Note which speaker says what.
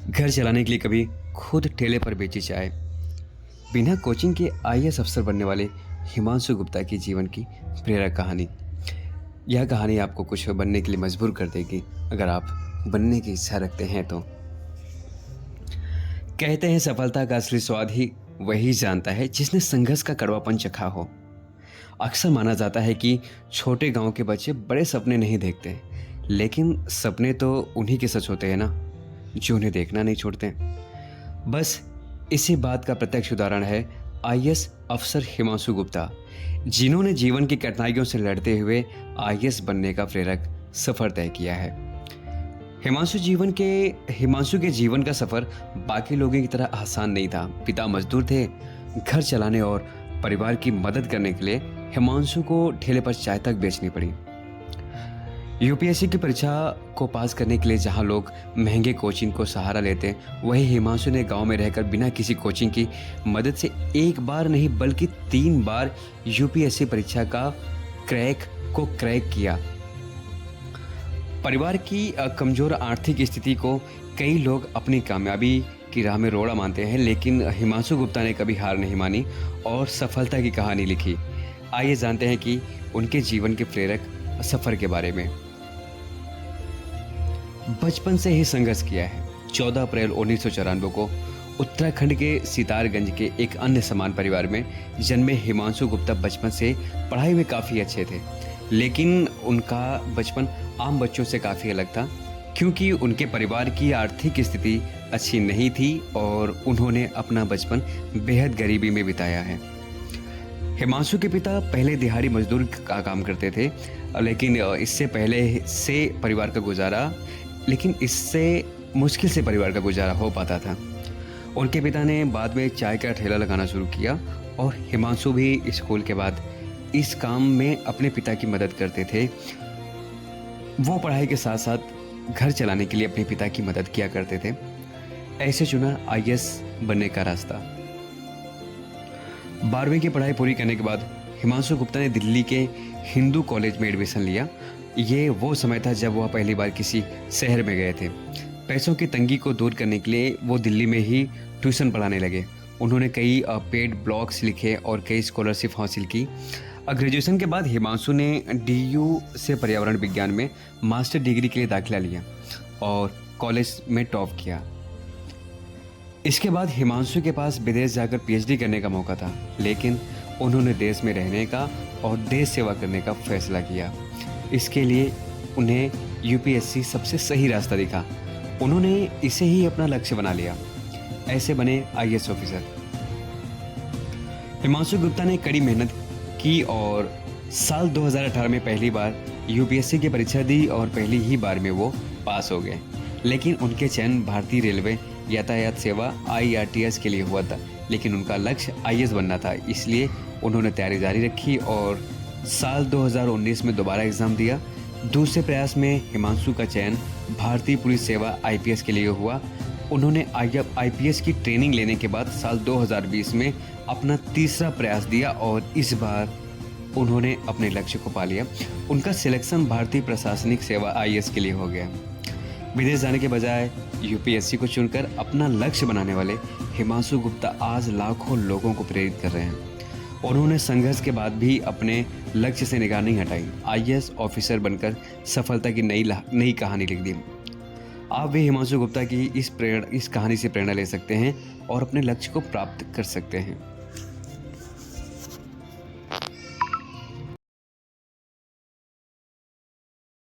Speaker 1: घर चलाने के लिए कभी खुद ठेले पर बेची चाय। बिना कोचिंग के आईएएस अफसर बनने वाले हिमांशु गुप्ता की जीवन की प्रेरक कहानी। यह कहानी आपको कुछ बनने के लिए मजबूर कर देगी अगर आप बनने की इच्छा रखते हैं तो। कहते हैं सफलता का असली स्वाद ही वही जानता है जिसने संघर्ष का कड़वापन चखा हो। अक्सर माना जाता है कि छोटे गांव के बच्चे बड़े सपने नहीं देखते, लेकिन सपने तो उन्हीं के सच होते हैं ना, जो उन्हें देखना नहीं छोड़ते। बस इसी बात का प्रत्यक्ष उदाहरण है आईएएस अफसर हिमांशु गुप्ता, जिन्होंने जीवन की कठिनाइयों से लड़ते हुए आईएएस बनने का प्रेरक सफर तय किया है। हिमांशु के जीवन का सफर बाकी लोगों की तरह आसान नहीं था। पिता मजदूर थे। घर चलाने और परिवार की मदद करने के लिए हिमांशु को ठेले पर चाय तक बेचनी पड़ी। यूपीएससी की परीक्षा को पास करने के लिए जहां लोग महंगे कोचिंग को सहारा लेते, वहीं हिमांशु ने गांव में रहकर बिना किसी कोचिंग की मदद से एक बार नहीं बल्कि 3 बार यूपीएससी परीक्षा का क्रैक किया। परिवार की कमजोर आर्थिक स्थिति को कई लोग अपनी कामयाबी की राह में रोड़ा मानते हैं, लेकिन हिमांशु गुप्ता ने कभी हार नहीं मानी और सफलता की कहानी लिखी। आइए जानते हैं कि उनके जीवन के प्रेरक सफर के बारे में। बचपन से ही संघर्ष किया है। 14 अप्रैल 1994 को उत्तराखंड के सितारगंज के एक अन्य समान परिवार में जन्मे हिमांशु गुप्ता बचपन से पढ़ाई में काफ़ी अच्छे थे, लेकिन उनका बचपन आम बच्चों से काफ़ी अलग था, क्योंकि उनके परिवार की आर्थिक स्थिति अच्छी नहीं थी और उन्होंने अपना बचपन बेहद गरीबी में बिताया है। हिमांशु के पिता पहले दिहाड़ी मजदूर का काम करते थे, लेकिन इससे मुश्किल से परिवार का गुजारा हो पाता था। उनके पिता ने बाद में चाय का ठेला लगाना शुरू किया और हिमांशु भी स्कूल के बाद इस काम में अपने पिता की मदद करते थे। वो पढ़ाई के साथ साथ घर चलाने के लिए अपने पिता की मदद किया करते थे। ऐसे चुना आईएएस बनने का रास्ता। 12वीं की पढ़ाई पूरी करने के बाद हिमांशु गुप्ता ने दिल्ली के हिंदू कॉलेज में एडमिशन लिया। ये वो समय था जब वह पहली बार किसी शहर में गए थे। पैसों की तंगी को दूर करने के लिए वो दिल्ली में ही ट्यूशन पढ़ाने लगे। उन्होंने कई पेड ब्लॉग्स लिखे और कई स्कॉलरशिप हासिल की। ग्रेजुएशन के बाद हिमांशु ने डीयू से पर्यावरण विज्ञान में मास्टर डिग्री के लिए दाखिला लिया और कॉलेज में टॉप किया। इसके बाद हिमांशु के पास विदेश जाकर पीएचडी करने का मौका था, लेकिन उन्होंने देश में रहने का और देश सेवा करने का फैसला किया। इसके लिए उन्हें यूपीएससी सबसे सही रास्ता दिखा। उन्होंने इसे ही अपना लक्ष्य बना लिया। ऐसे बने आईएएस ऑफिसर। हिमांशु गुप्ता ने कड़ी मेहनत की और साल 2018 में पहली बार यूपीएससी की परीक्षा दी और पहली ही बार में वो पास हो गए। लेकिन उनके चयन भारतीय रेलवे यातायात सेवा आईआरटीएस के लिए हुआ था, लेकिन उनका लक्ष्य आईएएस बनना था। इसलिए उन्होंने तैयारी जारी रखी और साल 2019 में दोबारा एग्जाम दिया। दूसरे प्रयास में हिमांशु का चयन भारतीय पुलिस सेवा आईपीएस के लिए हुआ। उन्होंने आईपीएस की ट्रेनिंग लेने के बाद साल 2020 में अपना तीसरा प्रयास दिया और इस बार उन्होंने अपने लक्ष्य को पा लिया। उनका सिलेक्शन भारतीय प्रशासनिक सेवा आईएएस के लिए हो गया। विदेश जाने के बजाय यूपीएससी को चुनकर अपना लक्ष्य बनाने वाले हिमांशु गुप्ता आज लाखों लोगों को प्रेरित कर रहे हैं। उन्होंने संघर्ष के बाद भी अपने लक्ष्य से निगाह नहीं हटाई। आईएएस ऑफिसर बनकर सफलता की नई कहानी लिख दी। आप भी हिमांशु गुप्ता की इस कहानी से प्रेरणा ले सकते हैं और अपने लक्ष्य को प्राप्त कर सकते हैं।